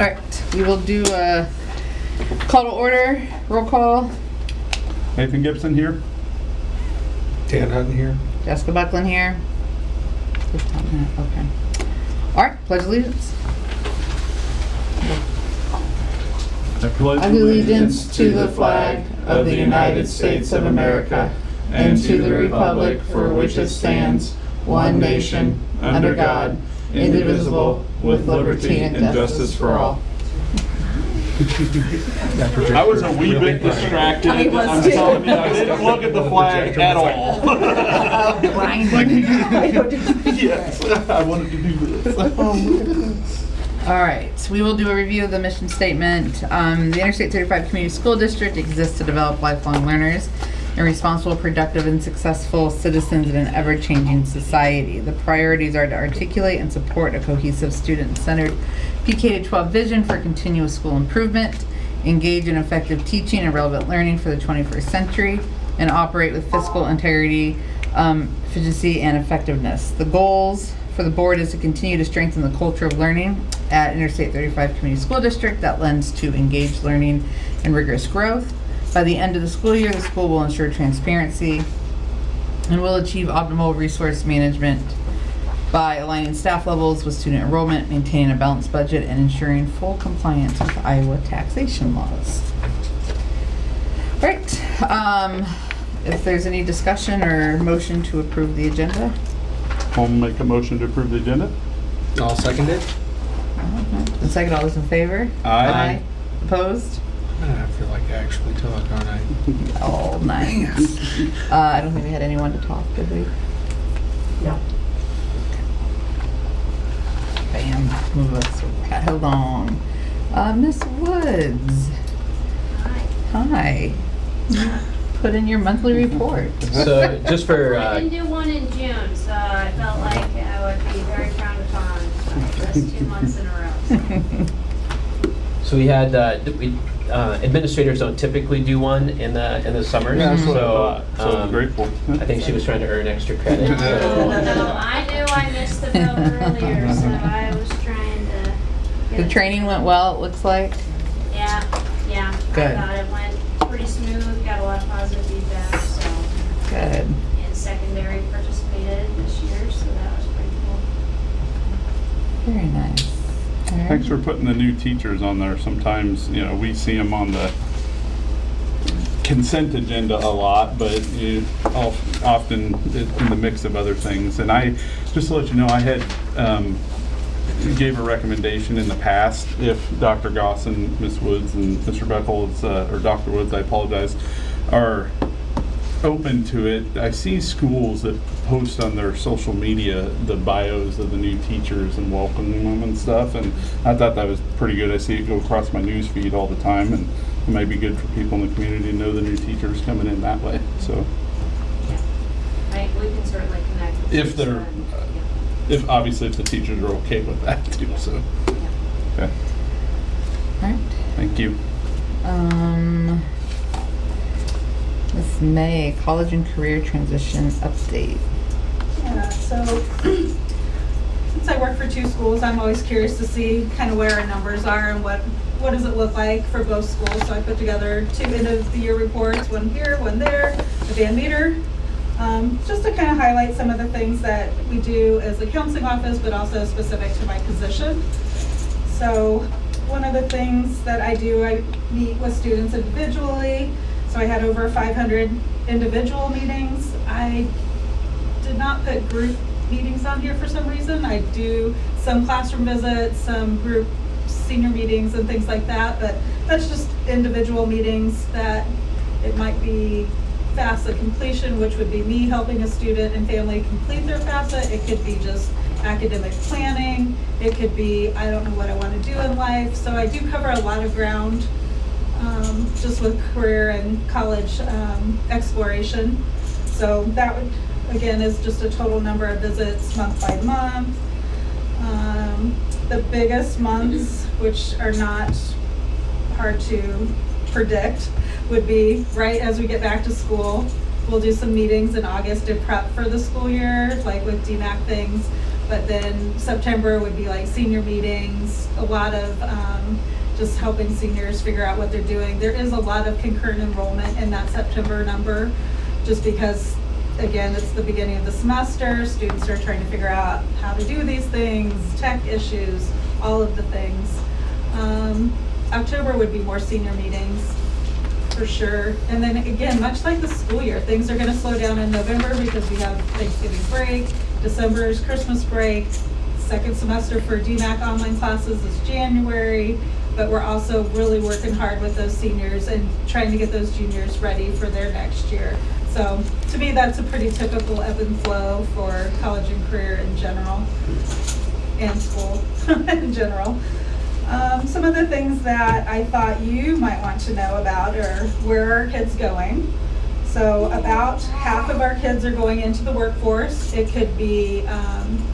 right, we will do a call to order, roll call. Nathan Gibson here. Dan Hutton here. Jessica Buckland here. Okay. All right, pledge allegiance. I pledge Allegiance to the flag of the United States of America and to the republic for which it stands, one nation, under God, indivisible, with liberty and justice for all. I was a wee bit distracted. I was I'm too. telling you, I didn't look at the flag at all. Yes, I wanted to do this. All right, we will do a review of the mission statement. The Interstate 35 Community School District exists to develop lifelong learners and responsible, productive, and successful citizens in an ever-changing society. The priorities are to articulate and support a cohesive, student-centered PK-12 vision for continuous school improvement, engage in effective teaching and relevant learning for the 21st century, and operate with fiscal integrity, efficiency, and effectiveness. The goals for the board is to continue to strengthen the culture of learning at Interstate 35 Community School District that lends to engaged learning and rigorous growth. By the end of the school year, the school will ensure transparency and will achieve optimal resource management by aligning staff levels with student enrollment, maintaining a balanced budget, and ensuring full compliance with Iowa taxation laws. All right, if there's any discussion or motion to approve the agenda. I'll make a motion to approve the agenda. I'll second it. And second, all those in favor? Aye. Opposed? I feel like I actually talk, don't I? All nice. I don't think we had anyone to talk, did we? No. Bam, move us right along. Miss Woods. Hi. Put in your monthly report. So just for I didn't do one in June, so I felt like I would be very frowned upon just 2 months in a row. so we had administrators don't typically do one in the summers. Yeah, that's what I so thought. So I'm grateful. I think she was trying to earn extra credit. No, I knew I missed the vote earlier, so I was trying to get The training went well, it looks like. Yeah. Good. I thought it went pretty smooth, got a lot of positive feedback, so. Good. And secondary participated this year, so that was pretty cool. Very nice. All right. Thanks for putting the new teachers on there. Sometimes, we see them on the consent agenda a lot, but often in the mix of other things. And I, just to let you know, I had gave a recommendation in the past if Dr. Goss and Ms. Woods and Mr. Beckles, or Dr. Woods, I apologize, are open to it. I see schools that post on their social media the bios of the new teachers and welcoming them and stuff, and I thought that was pretty good. I see it go across my news feed all the time, and it might be good for people in the community to know the new teachers coming in that way. So Right, we can certainly connect with if these, they're obviously if the teachers are okay with that too. So okay, All right. thank you. Miss May, college and career transition update. Yeah, so since I work for 2 schools, I'm always curious to see kind of where our numbers are and what does it look like for both schools. So I put together 2 end of the year reports, one here, one there, a Van Meter, just to kind of highlight some of the things that we do as a counseling office, but also specific to my position. So one of the things that I do, I meet with students individually. So I had over 500 individual meetings. I did not put group meetings on here for some reason. I do some classroom visits, some group senior meetings and things like that, but that's just individual meetings that it might be FAFSA completion, which would be me helping a student and family complete their FAFSA. It could be just academic planning. It could be, I don't know what I want to do in life. So I do cover a lot of ground just with career and college exploration. So that would, again, is just a total number of visits month by month. The biggest months, which are not hard to predict, would be right as we get back to school. We'll do some meetings in August to prep for the school year, like with DMAC things. But then September would be like senior meetings, a lot of just helping seniors figure out what they're doing. There is a lot of concurrent enrollment in that September number, just because, again, it's the beginning of the semester. Students are trying to figure out how to do these things, tech issues, all of the things. October would be more senior meetings, for sure. And then again, much like the school year, things are gonna slow down in November because we have Thanksgiving break, December is Christmas break, second semester for DMAC online classes is January, but we're also really working hard with those seniors and trying to get those juniors ready for their next year. So to me, that's a pretty typical ebb and flow for college and career in general, and school in general. Some of the things that I thought you might want to know about are where are kids going. So about half of our kids are going into the workforce. It could be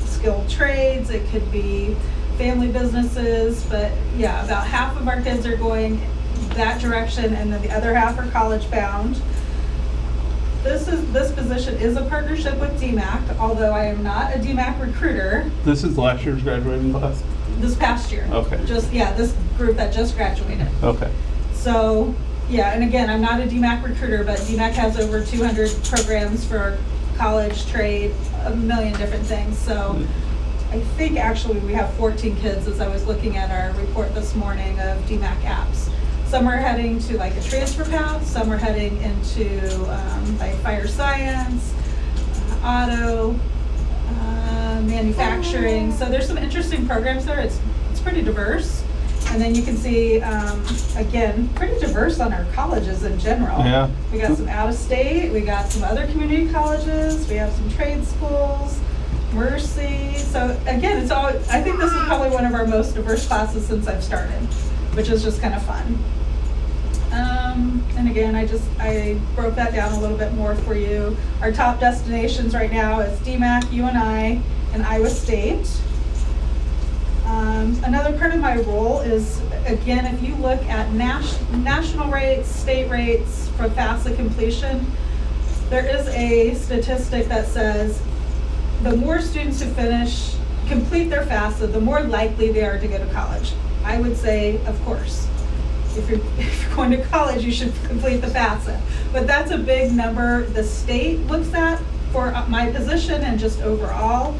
skilled trades, it could be family businesses, but yeah, about half of our kids are going that direction, and then the other half are college bound. This position is a partnership with DMAC, although I am not a DMAC recruiter. This is last year's graduating class? This past year. Okay. This group that just graduated. Okay. So, yeah, and again, I'm not a DMAC recruiter, but DMAC has over 200 programs for college, trade, a million different things. So I think actually we have 14 kids as I was looking at our report this morning of DMAC apps. Some are heading to like a transfer path, some are heading into like fire science, auto, manufacturing. So there's some interesting programs there. It's pretty diverse. And then you can see, again, pretty diverse on our colleges in general. Yeah. We got some out of state, we got some other community colleges, we have some trade schools, Mercy. So again, it's all, I think this is probably one of our most diverse classes since I've started, which is just kind of fun. And again, I broke that down a little bit more for you. Our top destinations right now is DMAC, UNI, and Iowa State. Another part of my role is, again, if you look at national rates, state rates for FAFSA completion, there is a statistic that says the more students who complete their FAFSA, the more likely they are to go to college. I would say, of course, if you're going to college, you should complete the FAFSA. But that's a big number the state looks at for my position and just overall.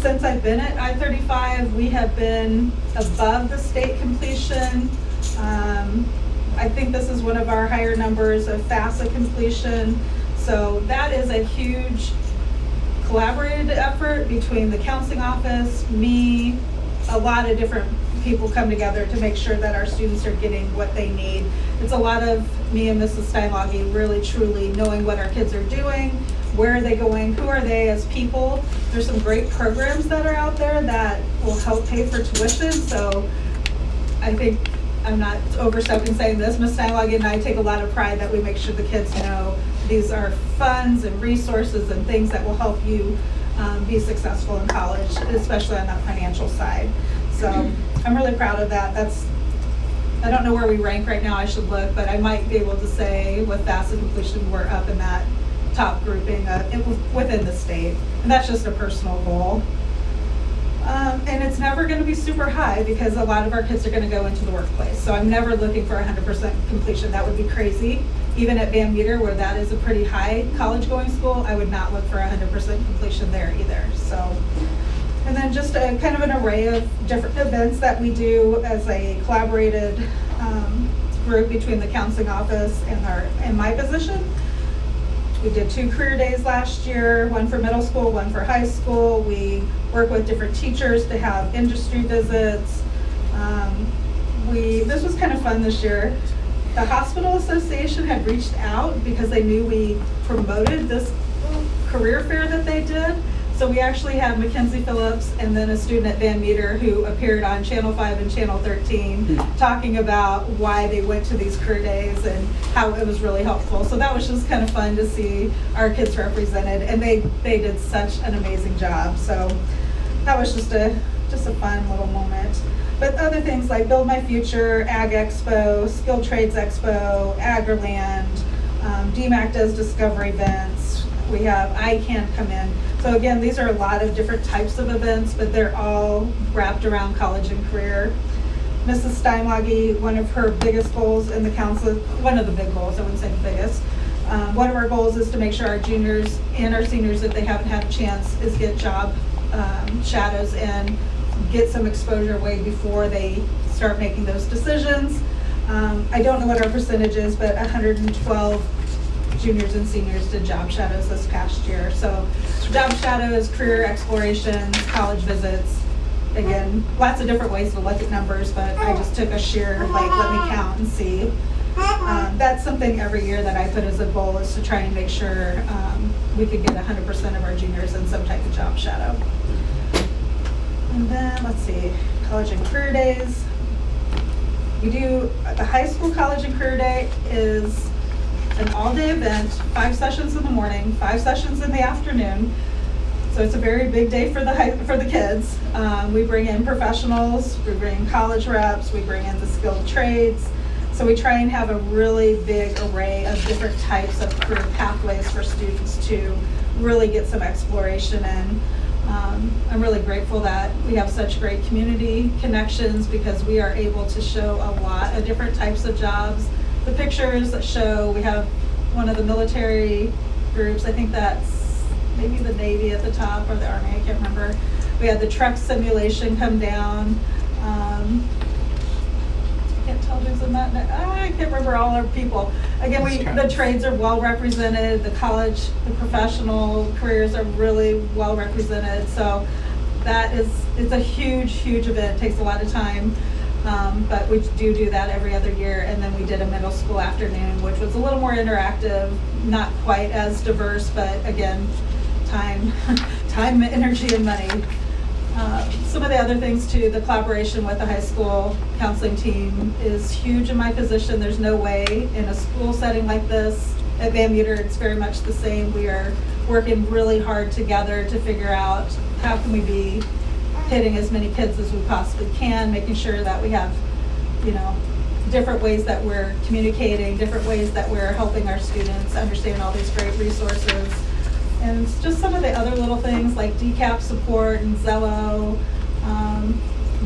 Since I've been at I-35, we have been above the state completion. I think this is one of our higher numbers of FAFSA completion. So that is a huge collaborated effort between the counseling office, me, a lot of different people come together to make sure that our students are getting what they need. It's a lot of me and Mrs. Steinlage really truly knowing what our kids are doing, where are they going, who are they as people. There's some great programs that are out there that will help pay for tuition. So I think I'm not overstepping saying this, Ms. Steinlage and I take a lot of pride that we make sure the kids know these are funds and resources and things that will help you be successful in college, especially on that financial side. So I'm really proud of that. I don't know where we rank right now, I should look, but I might be able to say with FAFSA completion, we're up in that top grouping within the state. And that's just a personal goal. And it's never going to be super high because a lot of our kids are going to go into the workplace. So I'm never looking for 100% completion. That would be crazy. Even at Van Meter, where that is a pretty high college-going school, I would not look for 100% completion there either. So, and then just a kind of an array of different events that we do as a collaborated group between the counseling office and my position. We did 2 career days last year, one for middle school, one for high school. We work with different teachers to have industry visits. This was kind of fun this year. The hospital association had reached out because they knew we promoted this career fair that they did. So we actually had Mackenzie Phillips and then a student at Van Meter who appeared on Channel 5 and Channel 13 talking about why they went to these career days and how it was really helpful. So that was just kind of fun to see our kids represented, and they did such an amazing job. So that was just a fun little moment. But other things like Build My Future, Ag Expo, Skilled Trades Expo, Agriland, DMAC does discovery events. We have I Can come in. So again, these are a lot of different types of events, but they're all wrapped around college and career. Mrs. Steinwage, one of her biggest goals in the council, one of the big goals, I wouldn't say the biggest, one of our goals is to make sure our juniors and our seniors, if they haven't had a chance, is get job shadows and get some exposure way before they start making those decisions. I don't know what our percentage is, but 112 juniors and seniors did job shadows this past year. So job shadows, career explorations, college visits. Again, lots of different ways to look at numbers, but I just took a sheer, like, let me count and see. That's something every year that I put as a goal, is to try and make sure we could get 100% of our juniors in some type of job shadow. And then, let's see, college and career days. We do, the high school college and career day is an all-day event, 5 sessions in the morning, 5 sessions in the afternoon. So it's a very big day for the kids. We bring in professionals, we bring in college reps, we bring in the skilled trades. So we try and have a really big array of different types of career pathways for students to really get some exploration in. I'm really grateful that we have such great community connections, because we are able to show a lot of different types of jobs. The pictures that show, we have one of the military groups, I think that's maybe the Navy at the top, or the Army, I can't remember. We had the truck simulation come down. I can't tell who's in that. I can't remember all our people. Again, the trades are well represented. The college, the professional careers are really well represented. So that it's a huge, huge event. It takes a lot of time. But we do that every other year. And then we did a middle school afternoon, which was a little more interactive, not quite as diverse, but again, time, energy, and money. Some of the other things too, the collaboration with the high school counseling team is huge in my position. There's no way in a school setting like this, at Van Meter, it's very much the same. We are working really hard together to figure out how can we be hitting as many kids as we possibly can, making sure that we have, different ways that we're communicating, different ways that we're helping our students understand all these great resources. And it's just some of the other little things like DCAP support and Zello.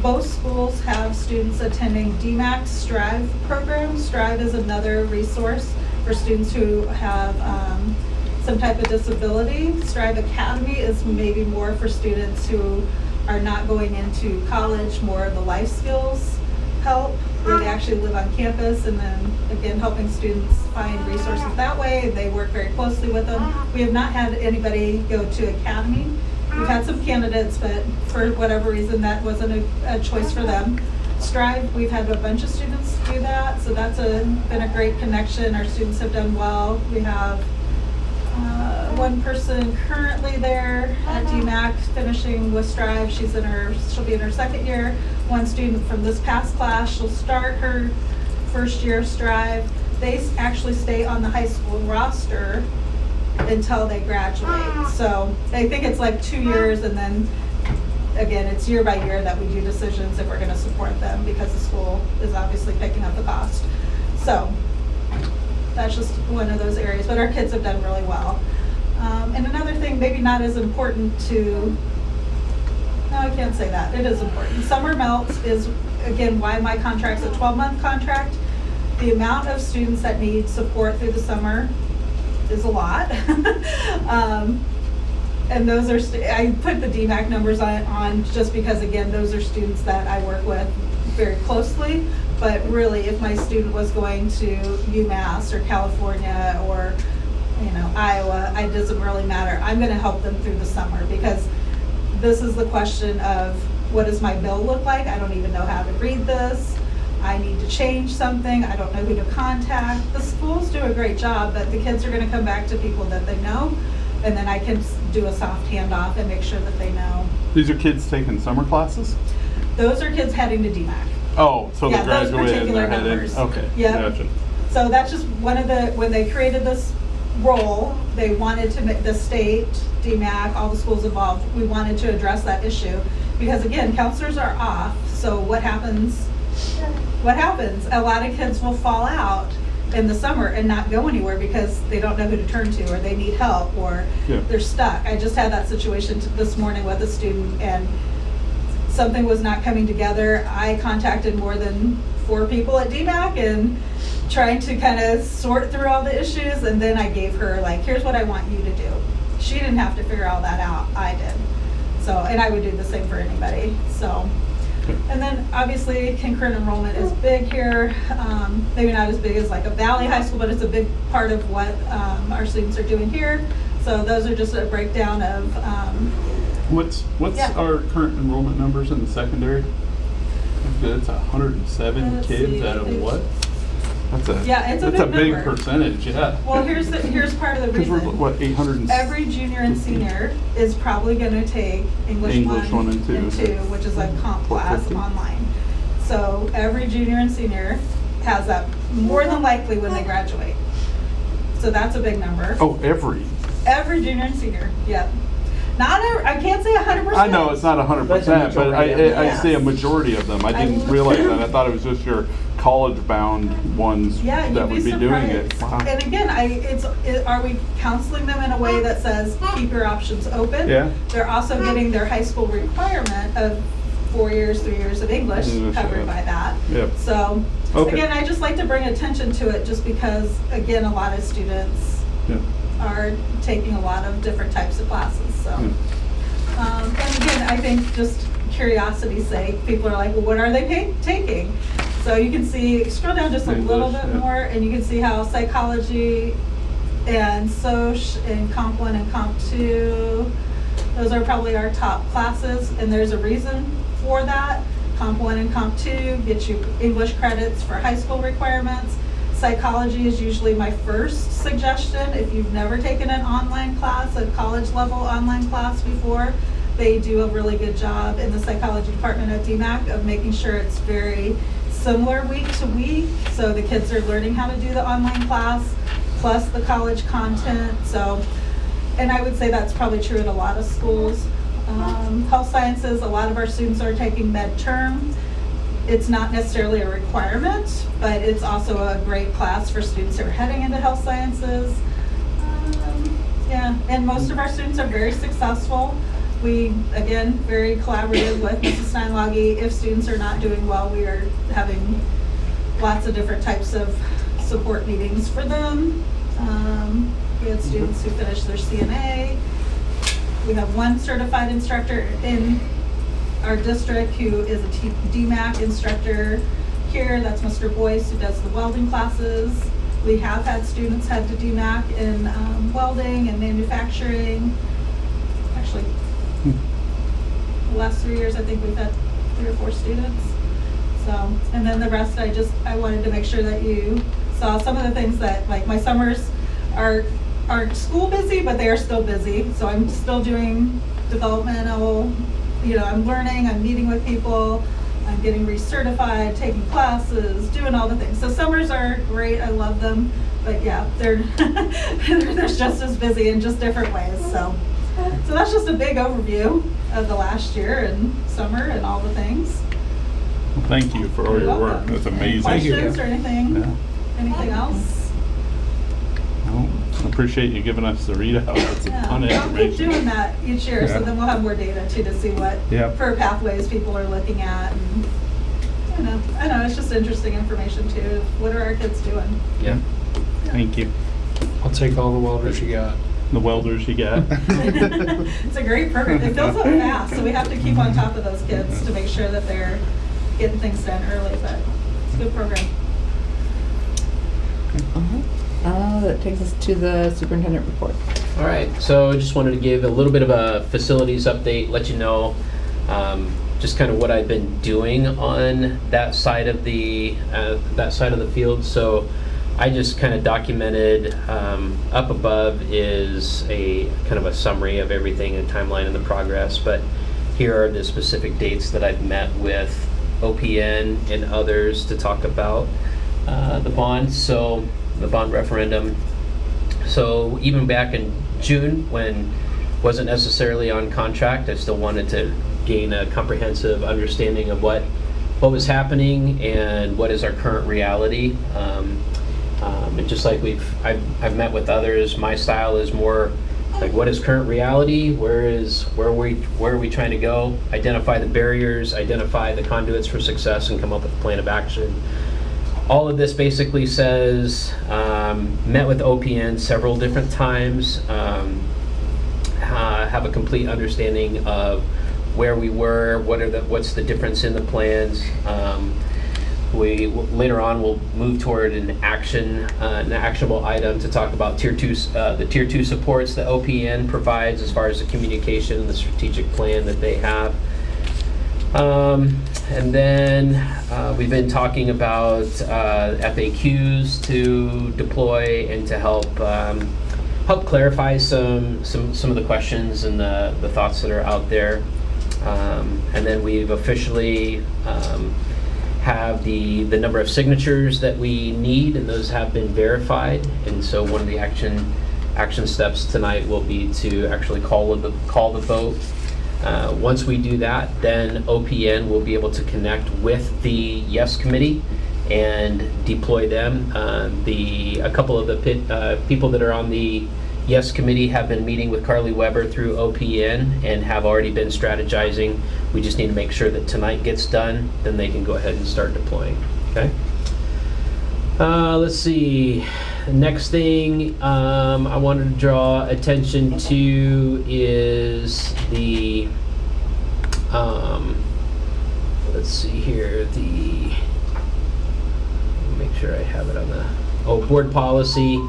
Both schools have students attending DMAC Strive program. Strive is another resource for students who have some type of disability. Strive Academy is maybe more for students who are not going into college, more of the life skills help, where they actually live on campus, and then again helping students find resources that way. They work very closely with them. We have not had anybody go to Academy. We've had some candidates, but for whatever reason that wasn't a choice for them. Strive, we've had a bunch of students do that, so that's been a great connection. Our students have done well. We have one person currently there at DMAC finishing with Strive. She'll be in her second year. One student from this past class, she'll start her first year of Strive. They actually stay on the high school roster until they graduate. So I think it's like 2 years, and then again, it's year by year that we do decisions if we're going to support them, because the school is obviously picking up the cost. So that's just one of those areas, but our kids have done really well. And another thing, maybe not as important no, I can't say that. It is important. Summer Melts is, again, why my contract's a 12-month contract. The amount of students that need support through the summer is a lot. And those are, I put the DMAC numbers on just because, again, those are students that I work with very closely. But really, if my student was going to UMass or California or Iowa, it doesn't really matter. I'm going to help them through the summer, because this is the question of, what does my bill look like? I don't even know how to read this. I need to change something. I don't know who to contact. The schools do a great job, but the kids are going to come back to people that they know, and then I can do a soft handoff and make sure that they know. These are kids taking summer classes? Those are kids heading to DMAC. Oh, so Yeah, they're those graduating and they're particular headed. numbers. Okay. Yeah. Gotcha. So that's just one of when they created this role, they wanted to make the state, DMAC, all the schools involved, we wanted to address that issue. Because again, counselors are off, so what happens? A lot of kids will fall out. in the summer and not go anywhere because they don't know who to turn to, or they need help, or Yeah. they're stuck. I just had that situation this morning with a student, and something was not coming together. I contacted more than 4 people at DMAC and trying to kind of sort through all the issues, and then I gave her, like, here's what I want you to do. She didn't have to figure all that out, I did. So, and I would do the same for anybody, so. And then obviously concurrent enrollment is big here. Maybe not as big as like a Valley High School, but it's a big part of what our students are doing here. So those are just a breakdown of, What's Yeah. our current enrollment numbers in the secondary? It's 107 Let's kids see, out I of think- what? That's a Yeah, it's a that's big a big number. percentage, yeah. well, here's part of the Because we're reason. what 800 Every junior and senior is probably going to take English English 1 1 and 2, which is a comp class 450. online. So every junior and senior has that more than likely when they graduate. So that's a big number. Oh, every. Every junior and senior, yep. Not I can't say 100%. I know it's not 100%, but I Yes. say a majority of them. I didn't realize that. I thought it was just your college-bound ones Yeah, that you'd would be be doing it. surprised. Wow. And again, are we counseling them in a way that says keep your options open? Yeah. They're also getting their high school requirement of 4 years, 3 years of English English, covered yeah. by that. Yep. So, Okay. again, I just like to bring attention to it just because, again, a lot of students Yeah. are taking a lot of different types of classes, so. And again, I think just curiosity's sake, people are like, well, what are they taking? So you can see, scroll down just a little English, bit yeah. more, and you can see how psychology and soc and comp 1 and comp 2, those are probably our top classes, and there's a reason for that. Comp 1 and comp 2 get you English credits for high school requirements. Psychology is usually my first suggestion. If you've never taken an online class, a college level online class before, they do a really good job in the psychology department at DMAC of making sure it's very similar week to week. So the kids are learning how to do the online class plus the college content. So, and I would say that's probably true at a lot of schools. Health sciences, a lot of our students are taking med term. It's not necessarily a requirement, but it's also a great class for students who are heading into health sciences. Yeah, and most of our students are very successful. We, again, very collaborative with Mrs. Steinlage. If students are not doing well, we are having lots of different types of support meetings for them. We had students who finished their CNA. We have one certified instructor in our district who is a DMAC instructor here. That's Mr. Boyce, who does the welding classes. We have had students head to DMAC in welding and manufacturing. Actually, the last 3 years, I think we've had 3 or 4 students. So, and then the rest, I wanted to make sure that you saw some of the things that, like, my summers aren't school busy, but they are still busy. So I'm still doing developmental, I'm learning, I'm meeting with people, I'm getting recertified, taking classes, doing all the things. So summers are great, I love them, but yeah, they're just as busy in just different ways. So that's just a big overview of the last year and summer and all the things. Well, thank you for all your work. That's Any amazing. questions or anything? Yeah. Anything else? Well, I appreciate you giving us the readout. It's a Yeah, ton of I'll keep information. doing that each year, so Yeah. then we'll have more data too to see what Yep. per pathways people are looking at. And I know, it's just interesting information too. What are our kids doing? Yeah. Thank you. I'll take all the welders you got. The welders you got. It's a great program. It fills up fast, so we have to keep on top of those kids to make sure that they're getting things done early, but it's a good program. That takes us to the superintendent report. All right, so just wanted to give a little bit of a facilities update, let you know just kind of what I've been doing on that side of the field. So I just kind of documented, up above is a kind of a summary of everything and timeline and the progress, but here are the specific dates that I've met with OPN and others to talk about the bond. So the bond referendum. So even back in June, when wasn't necessarily on contract, I still wanted to gain a comprehensive understanding of what was happening and what is our current reality. And just like I've met with others, my style is more like, what is current reality? Where are we trying to go? Identify the barriers, identify the conduits for success, and come up with a plan of action. All of this basically says, met with OPN several different times, have a complete understanding of where we were, what's the difference in the plans. We later on will move toward an actionable item to talk about the tier 2 supports that OPN provides as far as the communication and the strategic plan that they have. And then we've been talking about FAQs to deploy and to help clarify some of the questions and the thoughts that are out there. And then we've officially have the number of signatures that we need, and those have been verified. And so one of the action steps tonight will be to actually call the vote. Once we do that, then OPN will be able to connect with the Yes Committee and deploy them. A couple of the people that are on the Yes Committee have been meeting with Carly Weber through OPN and have already been strategizing. We just need to make sure that tonight gets done, then they can go ahead and start deploying. Okay. Let's see. Next thing I wanted to draw attention to is the, let's see here, make sure I have it on the, board policy.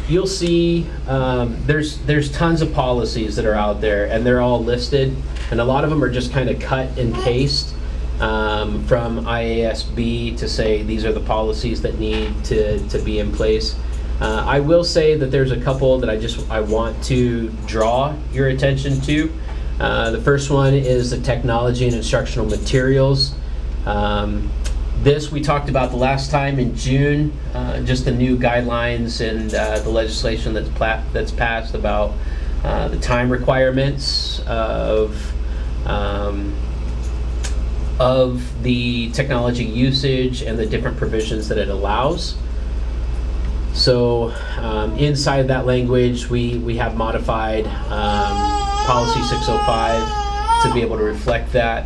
You'll see there's tons of policies that are out there, and they're all listed, and a lot of them are just kind of cut and paste from IASB to say these are the policies that need to be in place. I will say that there's a couple that I want to draw your attention to. The first one is the technology and instructional materials. This we talked about the last time in June, just the new guidelines and the legislation that's passed about the time requirements of the technology usage and the different provisions that it allows. So inside of that language, we have modified policy 605 to be able to reflect that.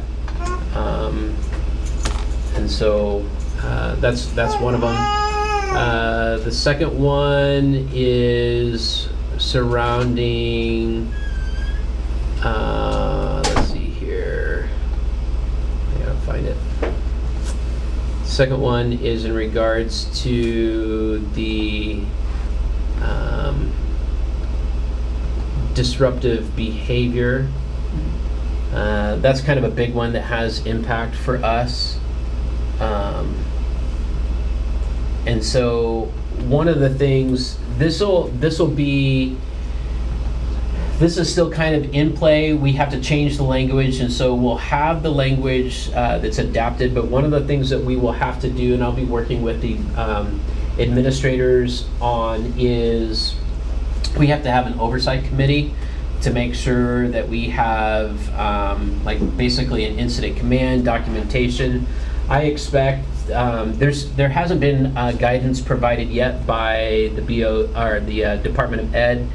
And so that's one of them. The second one is surrounding, let's see here, I gotta find it. Second one is in regards to the disruptive behavior. That's kind of a big one that has impact for us. And so one of the things, this is still kind of in play. We have to change the language, and so we'll have the language that's adapted, but one of the things that we will have to do, and I'll be working with the administrators on, is we have to have an oversight committee to make sure that we have like basically an incident command documentation. I expect there hasn't been guidance provided yet by the the Department of Ed,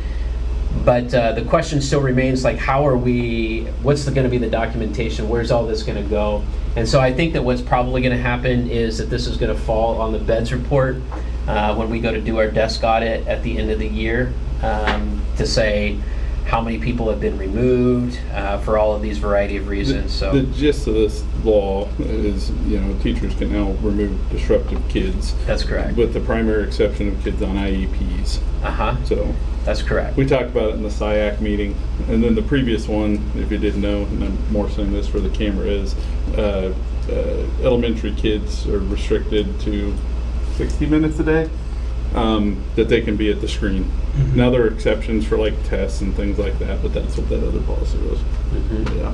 but the question still remains, like, what's going to be the documentation? Where's all this going to go? And so I think that what's probably going to happen is that this is going to fall on the BEDS report when we go to do our desk audit at the end of the year to say how many people have been removed for all of these variety of reasons. So the gist of this law is, teachers can now remove disruptive kids. That's correct. With the primary exception of kids on IEPs. So that's correct. We talked about it in the SIAC meeting, and then the previous one, if you didn't know, and I'm more saying this for the camera, is elementary kids are restricted to 60 minutes a day. That they can be at the screen. Mm-hmm. Now there are exceptions for like tests and things like that, but that's what that other policy was. Mm-hmm. Yeah.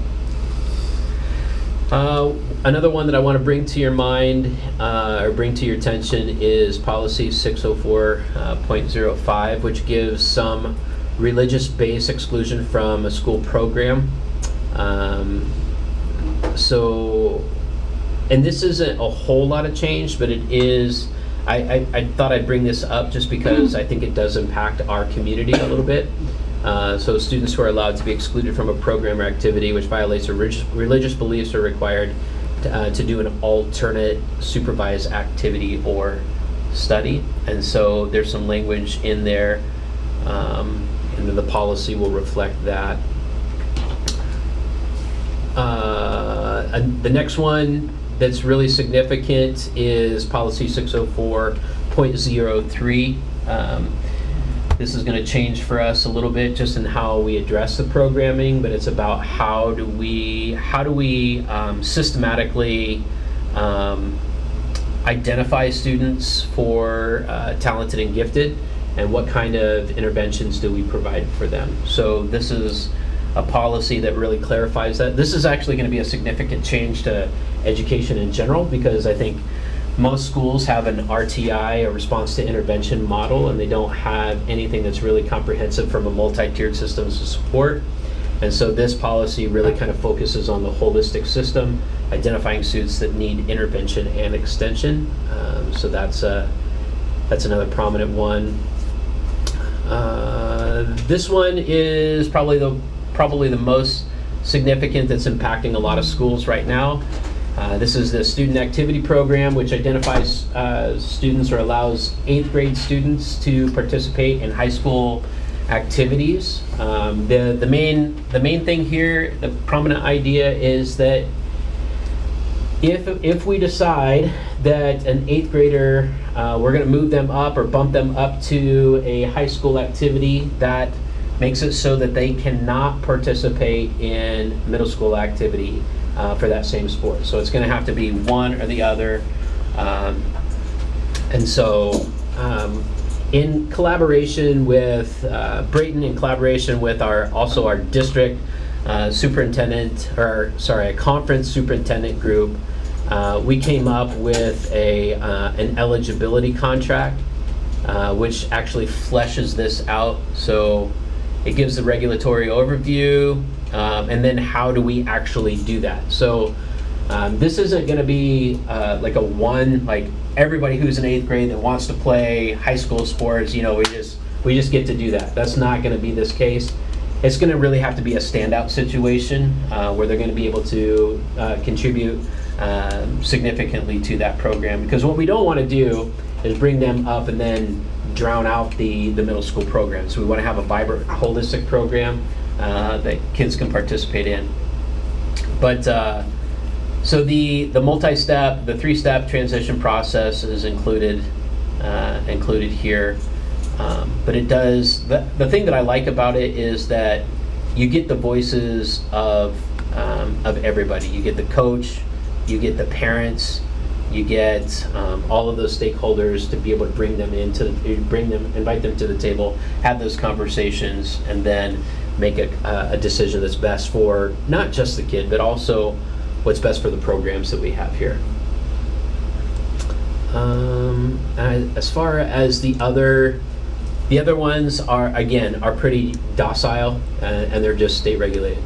Another one that I want to bring to your mind or bring to your attention is policy 604.05, which gives some religious-based exclusion from a school program. And this isn't a whole lot of change, but it is I thought I'd bring this up just because I think it does impact our community a little bit. So students who are allowed to be excluded from a program or activity which violates their religious beliefs are required to do an alternate supervised activity or study. And so there's some language in there, and then the policy will reflect that. The next one that's really significant is policy 604.03. This is going to change for us a little bit just in how we address the programming, but it's about how do we systematically identify students for talented and gifted, and what kind of interventions do we provide for them. So this is a policy that really clarifies that. This is actually going to be a significant change to education in general, because I think most schools have an RTI, a response to intervention model, and they don't have anything that's really comprehensive from a multi-tiered systems of support. And so this policy really kind of focuses on the holistic system, identifying students that need intervention and extension. So that's another prominent one. This one is probably the most significant, that's impacting a lot of schools right now. This is the student activity program, which identifies students or allows 8th grade students to participate in high school activities. The main thing here, the prominent idea is that if we decide that an 8th grader, we're going to move them up or bump them up to a high school activity, that makes it so that they cannot participate in middle school activity for that same sport. So it's going to have to be one or the other. And so in collaboration with Brayton, in collaboration with our district superintendent, or sorry, a conference superintendent group, we came up with an eligibility contract, which actually fleshes this out. So it gives the regulatory overview, and then how do we actually do that? So this isn't going to be like everybody who's in 8th grade that wants to play high school sports, we just get to do that. That's not going to be this case. It's going to really have to be a standout situation where they're going to be able to contribute significantly to that program. Because what we don't want to do is bring them up and then drown out the middle school program. So we want to have a vibrant, holistic program that kids can participate in. But so the multi-step, the 3-step transition process is included here. But it does, the thing that I like about it is that you get the voices of everybody. You get the coach, you get the parents, you get all of those stakeholders to be able to invite them to the table, have those conversations, and then make a decision that's best for not just the kid, but also what's best for the programs that we have here. As far as the other ones are pretty docile, and they're just state regulated.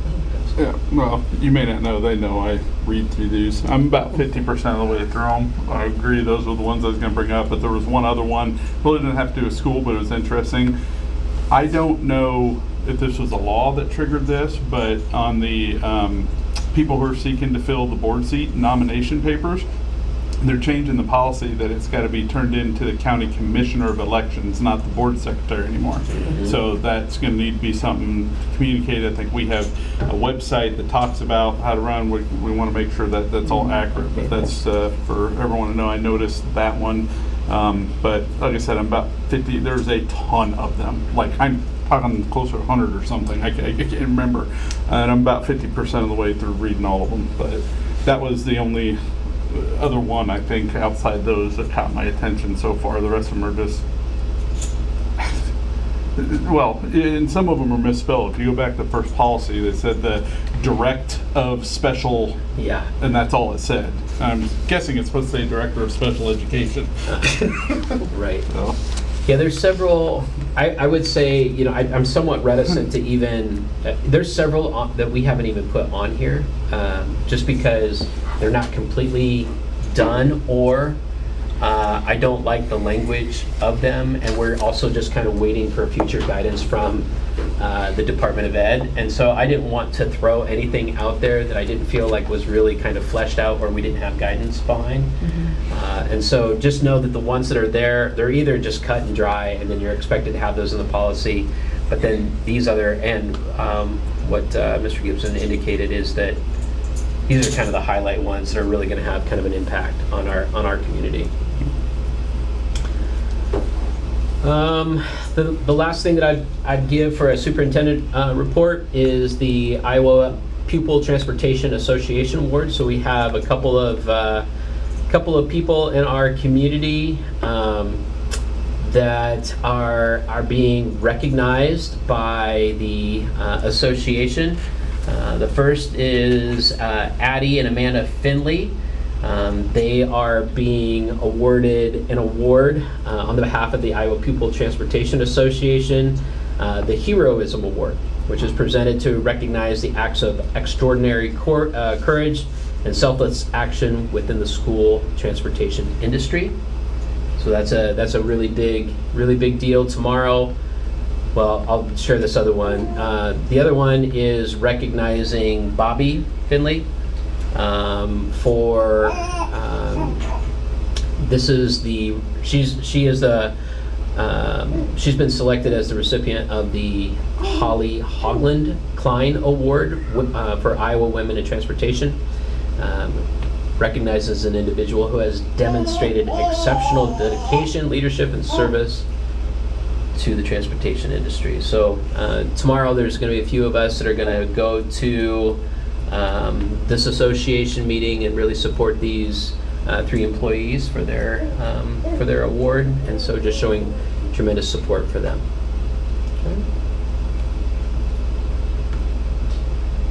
Yeah, well, you may not know, they know I read through these. I'm about 50% of the way through them. I agree, those were the ones I was going to bring up, but there was one other one, really didn't have to do with school, but it was interesting. I don't know if this was a law that triggered this, but on the people who are seeking to fill the board seat nomination papers, they're changing the policy that it's got to be turned in to the county commissioner of elections, not the board secretary anymore. Mm-hmm. So that's going to need to be something communicated. I think we have a website that talks about how to run. We want to make sure that that's all accurate, but that's for everyone to know. I noticed that one, but like I said, I'm about 50. There's a ton of them. Like I'm talking closer to 100 or something. I can't remember, and I'm about 50% of the way through reading all of them. But that was the only other one, I think, outside those that caught my attention so far. The rest of them are just well, and some of them are misspelled. If you go back to the first policy, they said the direct of special, yeah, and that's all it said. I'm guessing it's supposed to say director of special education. Right. So. Yeah, there's several. I would say, I'm somewhat reticent to even. There's several that we haven't even put on here, just because they're not completely done, or I don't like the language of them, and we're also just kind of waiting for future guidance from the Department of Ed. And so I didn't want to throw anything out there that I didn't feel like was really kind of fleshed out or we didn't have guidance behind. And so just know that the ones that are there, they're either just cut and dry, and then you're expected to have those in the policy. But then these other, and what Mr. Gibson indicated is that these are kind of the highlight ones that are really going to have kind of an impact on our community. The last thing that I'd give for a superintendent report is the Iowa Pupil Transportation Association Award. So we have a couple of people in our community that are being recognized by the association. The first is Addie and Amanda Finley. They are being awarded an award on the behalf of the Iowa Pupil Transportation Association, the Heroism Award, which is presented to recognize the acts of extraordinary courage and selfless action within the school transportation industry. So that's a really big deal. Tomorrow, well, I'll share this other one. The other one is recognizing Bobby Finley for she's been selected as the recipient of the Holly Hogland Klein Award for Iowa Women in Transportation. Recognizes an individual who has demonstrated exceptional dedication, leadership, and service to the transportation industry. So tomorrow there's going to be a few of us that are going to go to this association meeting and really support these 3 employees for their award, and so just showing tremendous support for them. Okay.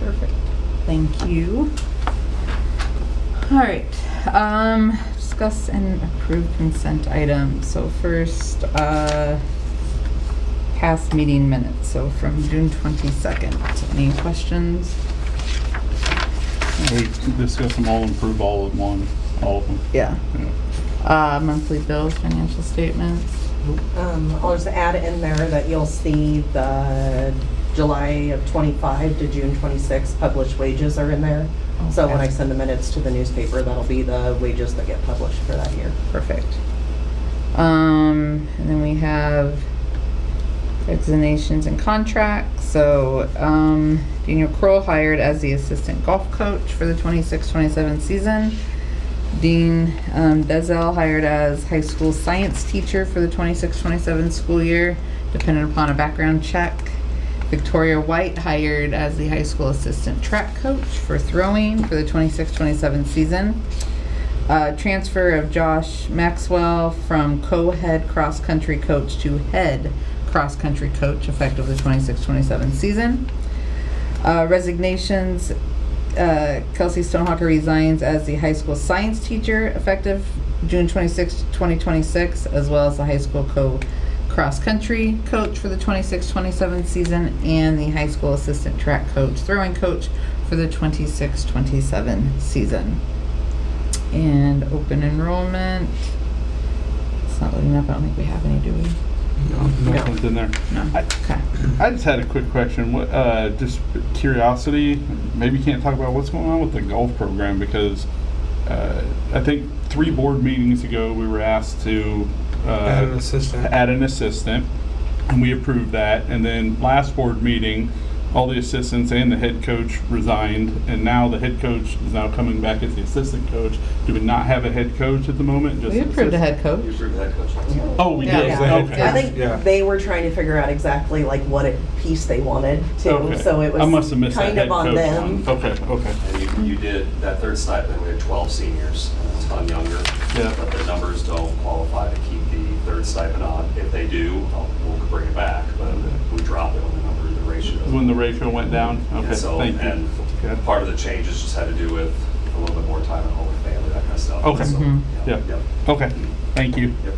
Perfect. Thank you. All right. Discuss and approve consent items. So first, past meeting minutes. So from June 22nd. Any questions? We discuss them all and approve all of them. Yeah. Yeah. Monthly bills, financial statements. I'll just add in there that you'll see the July of 25 to June 26 published wages are in there. So when I send the minutes to the newspaper, that'll be the wages that get published for that year. Perfect. And then we have resignations and contracts. So Daniel Kroll hired as the assistant golf coach for the 26-27 season. Dean Dezel hired as high school science teacher for the 26-27 school year, dependent upon a background check. Victoria White hired as the high school assistant track coach for throwing for the 26-27 season. Transfer of Josh Maxwell from co-head cross-country coach to head cross-country coach effective the 26-27 season. Resignations. Kelsey Stonehawker resigns as the high school science teacher effective June 26, 2026, as well as the high school cross-country coach for the 26-27 season and the high school assistant track coach, throwing coach for the 26-27 season. And open enrollment. It's not loading up. I don't think we have any, do we? Nothing's in there. No. Okay. I just had a quick question. What, just curiosity, maybe you can't talk about what's going on with the golf program, because I think 3 board meetings ago we were asked to Add an assistant. and we approved that. And then last board meeting, all the assistants and the head coach resigned, and now the head coach is now coming back as the assistant coach. Do we not have a head coach at the moment? Just We approved a head coach. You approved the head coach last year. Oh, we did. Yeah. Okay. I think Yeah. they were trying to figure out exactly like what piece they wanted to, Okay. so it was I must have missed that kind head of on coach them. one. Okay. And you did that third stipend, we had 12 seniors, a ton younger. Yeah. But the numbers don't qualify to keep the third stipend on. If they do, we'll bring it back, but we drop it when the number, the ratio. When the ratio went down? Okay, And so, thank you. and Okay. part of the changes just had to do with a little bit more time at home with family, that kind of stuff. Okay. So, Mhm. Yeah. Yep. Okay, thank you. Yep.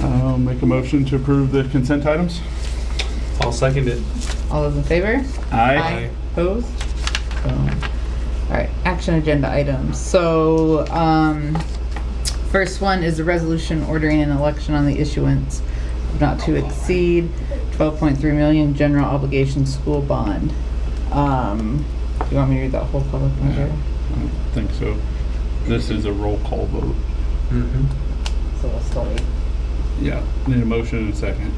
I'll make a motion to approve the consent items. I'll second it. All those in favor? Opposed? So, all right, action agenda items. So, First one is a resolution ordering an election on the issuance of not to exceed 12.3 million general obligation school bond. Do you want me to read that whole public measure? I don't think so. This is a roll call vote. Mm-hmm. So we'll still need. Yeah, need a motion and a second.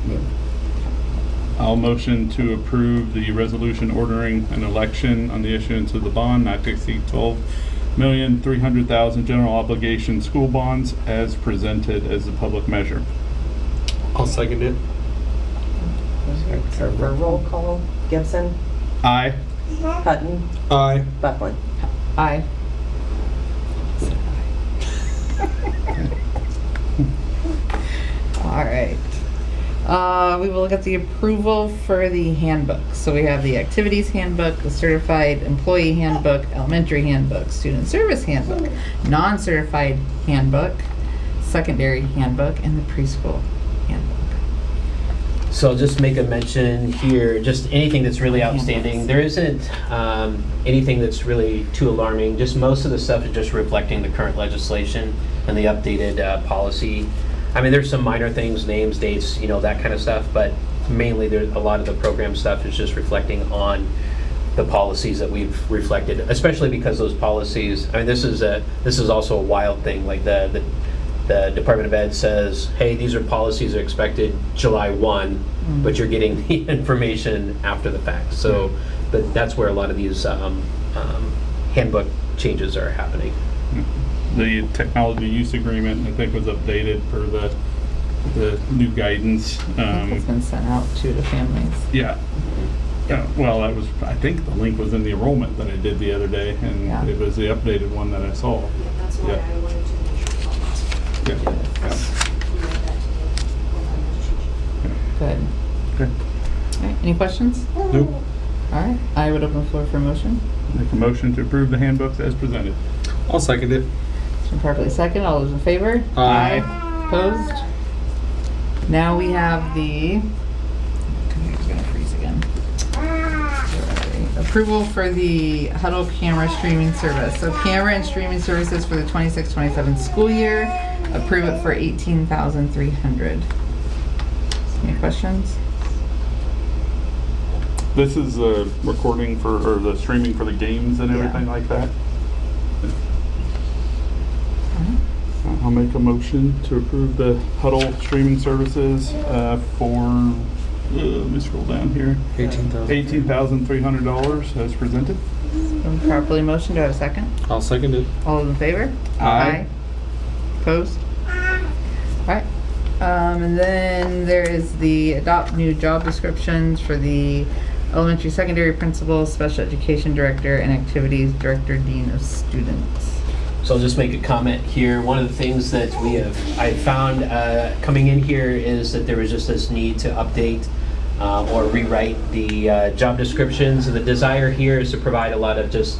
I'll motion to approve the resolution ordering an election on the issuance of the bond not to exceed 12,300,000 general obligation school bonds as presented as a public measure. I'll second it. So for roll call, Gibson, Aye. Hutton, Aye. Buckland. Aye. All right. We will look at the approval for the handbook. So we have the activities handbook, the certified employee handbook, elementary handbook, student service handbook, non-certified handbook, secondary handbook, and the preschool handbook. So I'll just make a mention here, just anything that's really outstanding. There isn't anything that's really too alarming. Just most of the stuff is just reflecting the current legislation and the updated policy. I mean, there's some minor things, names, dates, you know, that kind of stuff, but mainly there's a lot of the program stuff is just reflecting on the policies that we've reflected, especially because those policies, I mean, this is also a wild thing. Like the Department of Ed says, hey, these are policies that are expected July 1, but you're getting the information after the fact. So, but that's where a lot of these handbook changes are happening. The technology use agreement, I think, was updated for the new guidance. It's been sent out to the families. Yeah. Well, that was, I think the link was in the enrollment that I did the other day, and Yeah. it was the updated one that I saw. Yeah, that's why Yeah. I wanted to make sure it's all possible. Yeah. You read that to me. Good. Okay. All right, any questions? Nope. All right, I would open the floor for a motion. Make a motion to approve the handbooks as presented. I'll second it. It's been properly second. All those in favor? Aye. Opposed? Now we have the, computer's gonna freeze again. Approval for the Huddle camera streaming service. So camera and streaming services for the 26-27 school year. Approve it for $18,300. Any questions? This is recording for, or the streaming for the games and everything like that. I'll make a motion to approve the Huddle streaming services for, let me scroll down here, $18,300 as presented. Been properly motioned. Do I have a second? I'll second it. All those in favor? Aye. Opposed? Alright. And then there is the adopt new job descriptions for the elementary secondary principal, special education director, and activities director, dean of students. So I'll just make a comment here. One of the things that I found coming in here is that there was just this need to update or rewrite the job descriptions. And the desire here is to provide a lot of just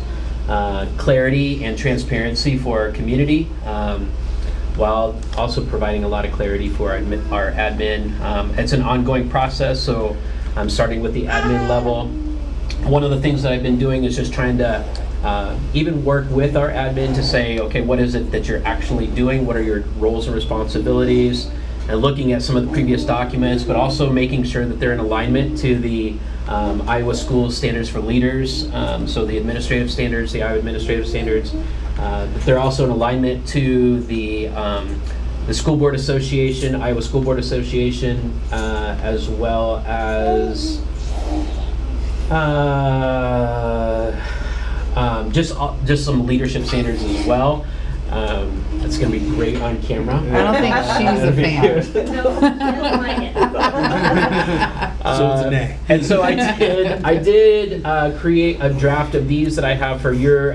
clarity and transparency for our community, while also providing a lot of clarity for our admin. It's an ongoing process, so I'm starting with the admin level. One of the things that I've been doing is just trying to even work with our admin to say, okay, what is it that you're actually doing? What are your roles and responsibilities? And looking at some of the previous documents, but also making sure that they're in alignment to the Iowa School Standards for Leaders. So the administrative standards, the Iowa administrative standards, that they're also in alignment to the School Board Association, Iowa School Board Association, as well as just some leadership standards as well. It's going to be great on camera. I don't think she's a fan. No, I don't like it. So it's an A. And so I did create a draft of these that I have for your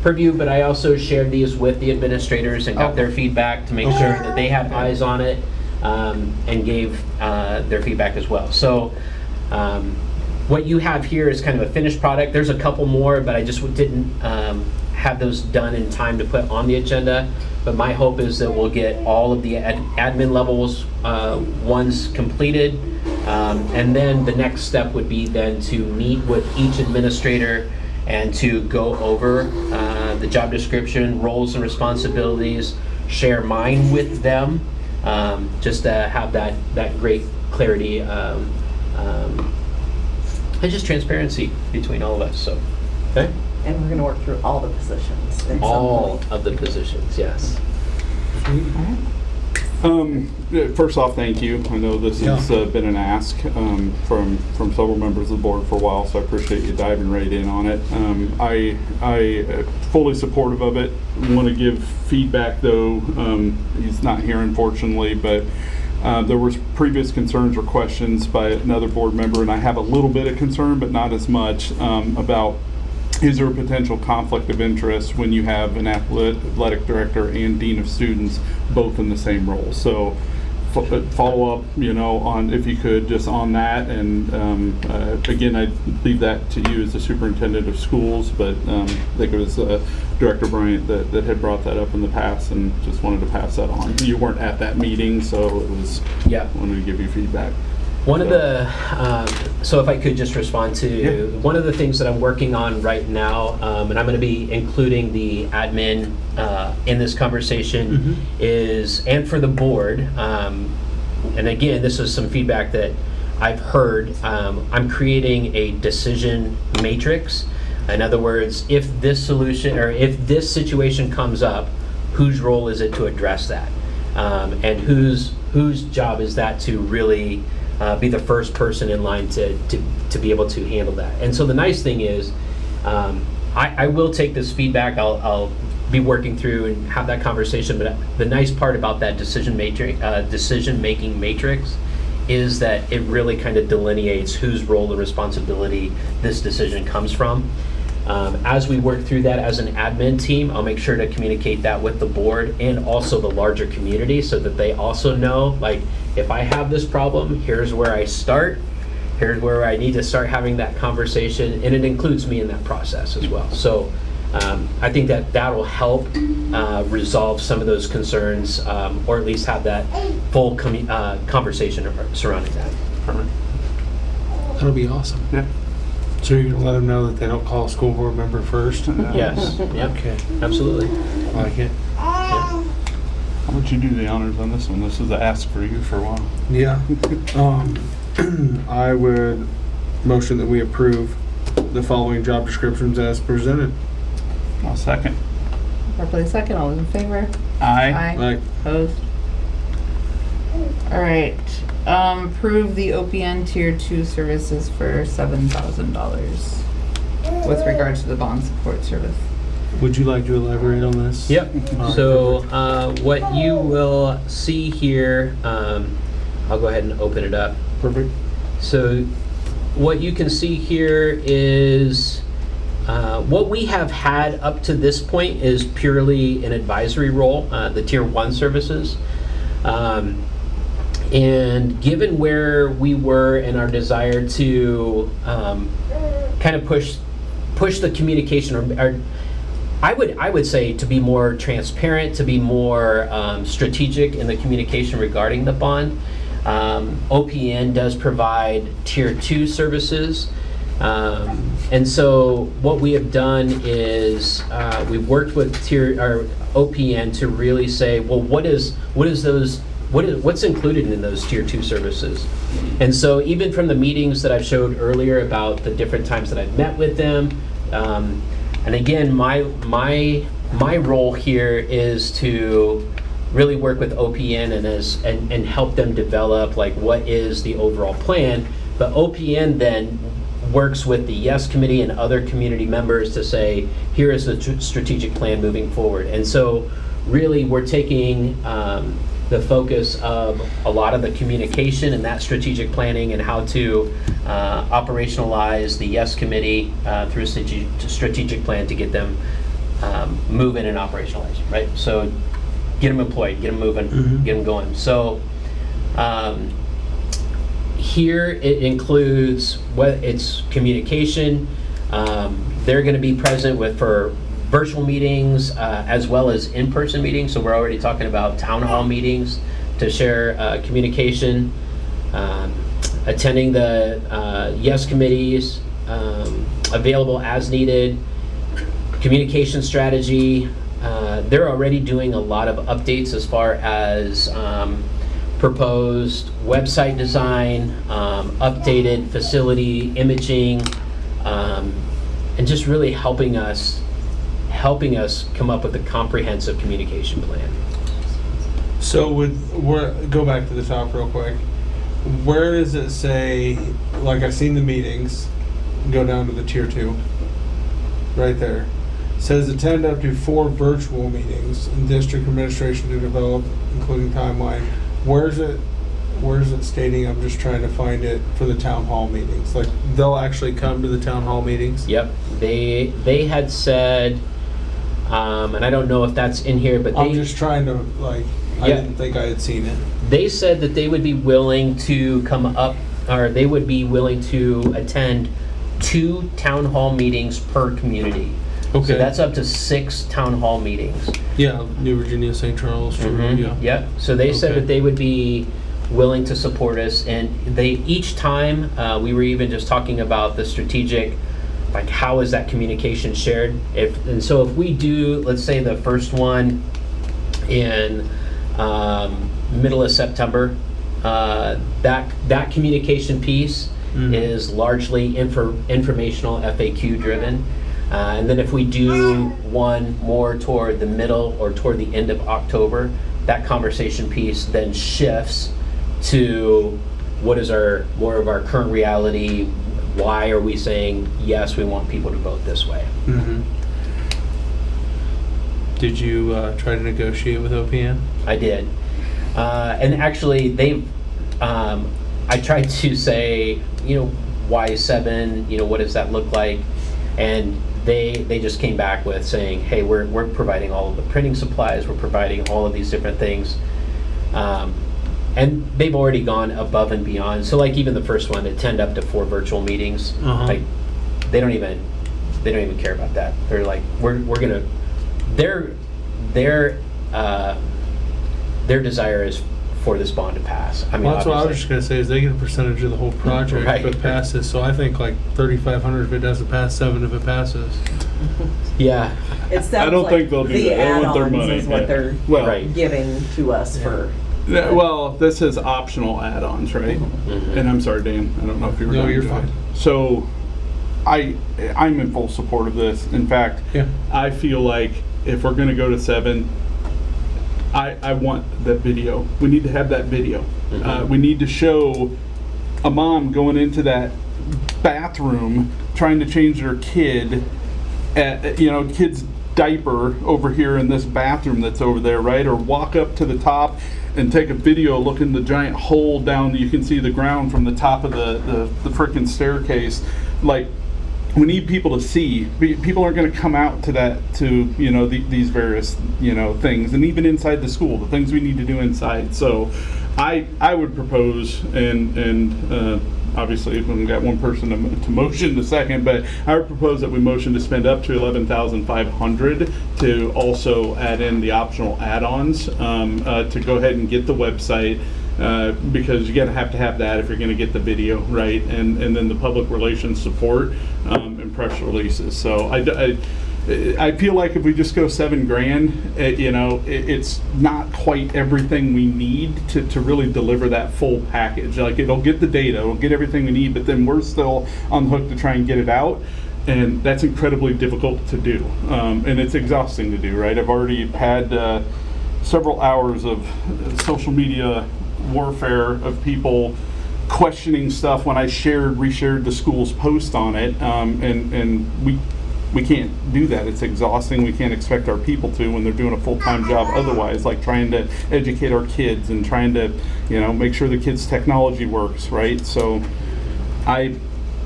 purview, but I also shared these with the administrators and got their feedback to make sure that they had eyes on it, and gave their feedback as well. So what you have here is kind of a finished product. There's a couple more, but I just didn't have those done in time to put on the agenda. But my hope is that we'll get all of the admin levels ones completed, and then the next step would be then to meet with each administrator and to go over the job description, roles and responsibilities, share mine with them, just to have that great clarity and just transparency between all of us. So, okay, And we're gonna work through all the positions at some all point. of the positions, yes. First off, thank you. I know this has been an ask from several members of the board for a while, so I appreciate you diving right in on it. I fully supportive of it. Want to give feedback though. He's not here unfortunately, but there was previous concerns or questions by another board member, and I have a little bit of concern, but not as much, about is there a potential conflict of interest when you have an athletic director and dean of students both in the same role? So follow up, on, if you could, just on that. And again, I leave that to you as the superintendent of schools, but I think it was Director Bryant that had brought that up in the past, and just wanted to pass that on. You weren't at that meeting, so it was, wanted to give you feedback. One of the, so if I could just respond to, one of the things that I'm working on right now, and I'm going to be including the admin in this conversation, is, and for the board, and again, this is some feedback that I've heard, I'm creating a decision matrix. In other words, if this solution, or if this situation comes up, whose role is it to address that? And whose job is that to really be the first person in line to be able to handle that. And so the nice thing is, I will take this feedback. I'll be working through and have that conversation. But the nice part about that decision-making matrix is that it really kind of delineates whose role and responsibility this decision comes from. As we work through that as an admin team, I'll make sure to communicate that with the board and also the larger community, so that they also know, like, if I have this problem, here's where I start, here's where I need to start having that conversation, and it includes me in that process as well. So I think that will help resolve some of those concerns, or at least have that full conversation surrounding that. Perfect. That'll be awesome. Yeah. So you're gonna let them know that they don't call a school board member first? Yes, yep, Okay, absolutely. I like it. How about you do the honors on this one? This is the ask for you for a while. Yeah. I would motion that we approve the following job descriptions as presented. I'll second. Properly second, all those in favor? Aye. Like, Opposed? All right, approve the OPN Tier 2 services for $7,000 with regards to the bond support service. would you like to elaborate on this? Yep. All right, So what you will see here, I'll go ahead and open it up. Perfect. So what you can see here is what we have had up to this point is purely an advisory role, the Tier 1 services. And given where we were in our desire to kind of push the communication, or I would say to be more transparent, to be more strategic in the communication regarding the bond. OPN does provide Tier 2 services. And so what we have done is we've worked with OPN to really say, well, what's included in those Tier 2 services? And so even from the meetings that I showed earlier about the different times that I've met with them, and again, my role here is to really work with OPN and help them develop, like, what is the overall plan. But OPN then works with the YES committee and other community members to say, here is the strategic plan moving forward. And so really we're taking the focus of a lot of the communication and that strategic planning and how to operationalize the YES committee through a strategic plan to get them moving and operationalized, right? So get them employed, get them moving, get them going. So here it includes it's communication. They're going to be present for virtual meetings as well as in-person meetings. So we're already talking about town hall meetings to share communication, attending the YES committees, available as needed, Communication strategy, they're already doing a lot of updates as far as proposed website design, updated facility imaging, and just really helping us come up with a comprehensive communication plan. So go back to the top real quick. Where does it say, like I've seen the meetings, go down to the tier 2, right there. Says attend up to 4 virtual meetings in district administration to develop, including timeline. Where's it stating? I'm just trying to find it for the town hall meetings. Like they'll actually come to the town hall meetings? Yep, they had said, and I don't know if that's in here, but I'm just trying to, like, I Yeah. didn't think I had seen it. they said that they would be willing to come up, or they would be willing to attend 2 town hall meetings per community. Okay. So that's up to 6 town hall meetings. Yeah, New Virginia, St. Charles, yeah. Yep. So they said Okay. that they would be willing to support us, and they each time we were even just talking about the strategic, like how is that communication shared? So if we do, let's say the first one in middle of September, that communication piece is largely informational, FAQ driven. And then if we do one more toward the middle or toward the end of October, that conversation piece then shifts to what is more of our current reality. Why are we saying, yes, we want people to vote this way? Mm-hmm. Did you try to negotiate with OPM? I did. And actually, I tried to say, why 7? What does that look like? And they just came back with saying, hey, we're providing all of the printing supplies, we're providing all of these different things. And they've already gone above and beyond. So like even the first one, attend up to 4 virtual meetings. Uh-huh. Like they don't even care about that. They're like, we're gonna, their desire is for this bond to pass. I mean, Well, that's what I was obviously. just gonna say, is they get a percentage of the whole project Right. if it passes. So I think like 3,500 if it doesn't pass, 7 if it passes. Yeah. It sounds don't like think they'll do the that. They want their add-ons money. is what they're Well, Right. giving to us for. Well, this is optional add-ons, right? Mhm. And I'm sorry, Dan, I don't know if you were No, going you're to. fine. So, I'm in full support of this. In fact, Yeah. I feel like if we're going to go to 7, I want that video. We need to have that video. Mhm. We need to show a mom going into that bathroom trying to change their kid, kid's diaper over here in this bathroom that's over there, right? Or walk up to the top and take a video, look in the giant hole down, you can see the ground from the top of the frickin' staircase. Like, we need people to see. People aren't going to come out to that, these various, things. And even inside the school, the things we need to do inside. So I would propose, and obviously we've got one person to motion the second, but I would propose that we motion to spend up to $11,500 to also add in the optional add-ons, to go ahead and get the website. Because you're gonna have to have that if you're gonna get the video, right? And then the public relations support, and press releases. So I feel like if we just go $7,000, it's not quite everything we need to really deliver that full package. Like, it'll get the data, it'll get everything we need, but then we're still on the hook to try and get it out. And that's incredibly difficult to do. And it's exhausting to do, right? I've already had several hours of social media warfare of people questioning stuff when I reshared the school's post on it, and we can't do that. It's exhausting. We can't expect our people to when they're doing a full-time job otherwise, like trying to educate our kids and trying to, make sure the kids' technology works, right? So I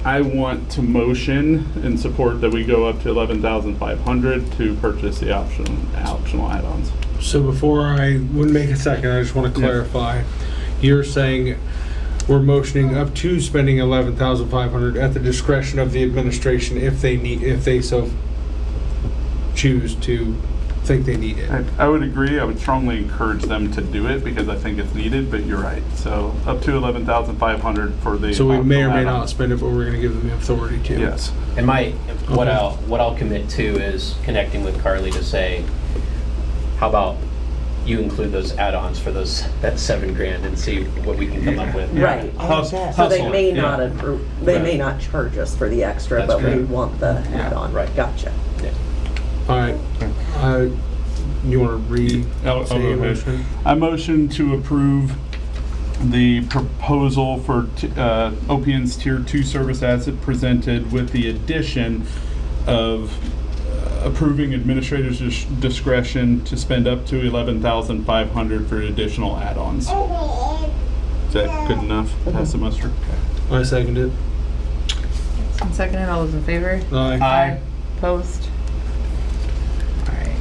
want to motion and support that we go up to $11,500 to purchase the optional add-ons. So before I would make a second, I just want to clarify. You're saying we're motioning up to spending $11,500 at the discretion of the administration if they so choose to think they need it. I would agree. I would strongly encourage them to do it because I think it's needed, but you're right. So up to 11,500 for the. So we may or may add-on. not spend it, but we're gonna give them the authority to. Yes. And what Okay. I'll commit to is connecting with Carly to say, how about you include those add-ons for that $7,000 and see what we can come up with. Yeah. Right. Hustle. So they may Yeah. not approve, they Right. may not charge us for the extra, That's but we correct. want the add-on. Right. Gotcha. Yeah. All right. You wanna I'll say go your ahead. motion? I motion to approve the proposal for OPN's Tier 2 service as it presented with the addition of approving administrator's discretion to spend up to 11,500 for additional add-ons. Is that good enough? Pass the muster? I second it. And seconded, all those in favor? Aye. Opposed? Alright,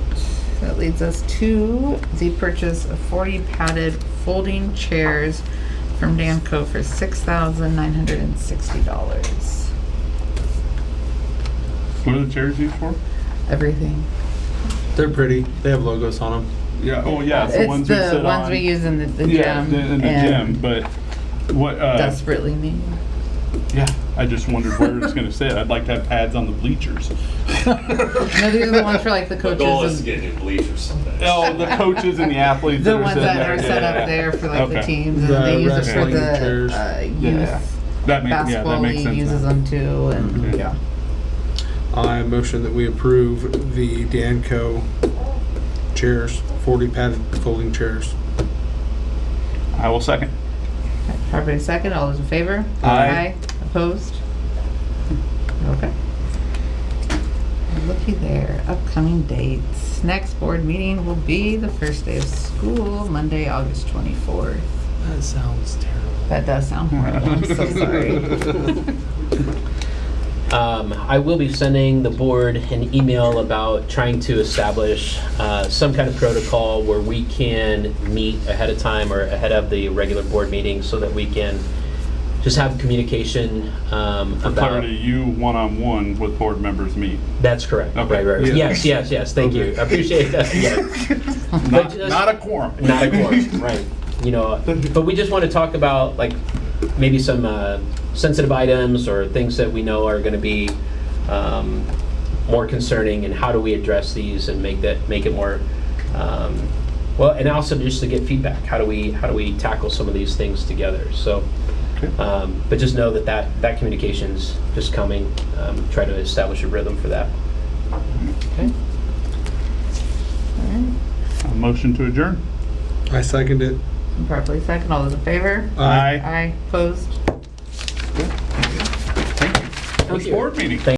that leads us to the purchase of 40 padded folding chairs from Danco for $6,960. What are the chairs used for? Everything. They're pretty. They have logos on them. Yeah, oh yeah, it's the It's ones we the sit ones on. we use in the Yeah, gym. in the and gym, but what, Desperately need. yeah, I just wondered where it's gonna sit. I'd like to have pads on the bleachers. No, these are the ones for like the The goal is coaches to get new bleachers someday. Oh, the coaches and the athletes. and the that are ones sitting that there. are set Yeah, up yeah. there for like the Okay. teams, and The they use it for wrestling the chairs. youth Yeah. That makes, yeah, basketball that makes league sense. uses now. them too, and Okay. yeah. I motion that we approve the Danco chairs, 40 padded folding chairs. I will second. Property second, all those in favor? Aye. Opposed? Okay. Looky there, upcoming dates. Next board meeting will be the first day of school, Monday, August 24th. That sounds terrible. That does sound horrible, I'm so sorry. I will be sending the board an email about trying to establish some kind of protocol where we can meet ahead of time or ahead of the regular board meeting so that we can just have communication For about. clarity, you one-on-one with board members meet. That's correct. Okay. Right. Yeah. Yes. Thank you. I appreciate that. Yes. Not, just- not a quorum. Not a quorum, right. You know, but we just want to talk about like maybe some sensitive items or things that we know are going to be more concerning, and how do we address these and make it more well, and also just to get feedback. How do we tackle some of these things together? So, Okay. but just know that communication's just coming. Try to establish a rhythm for that. Okay. A motion to adjourn. I second it. Properly second, all those in favor? Aye. Aye, opposed? Thank you. First you. board meeting. Thank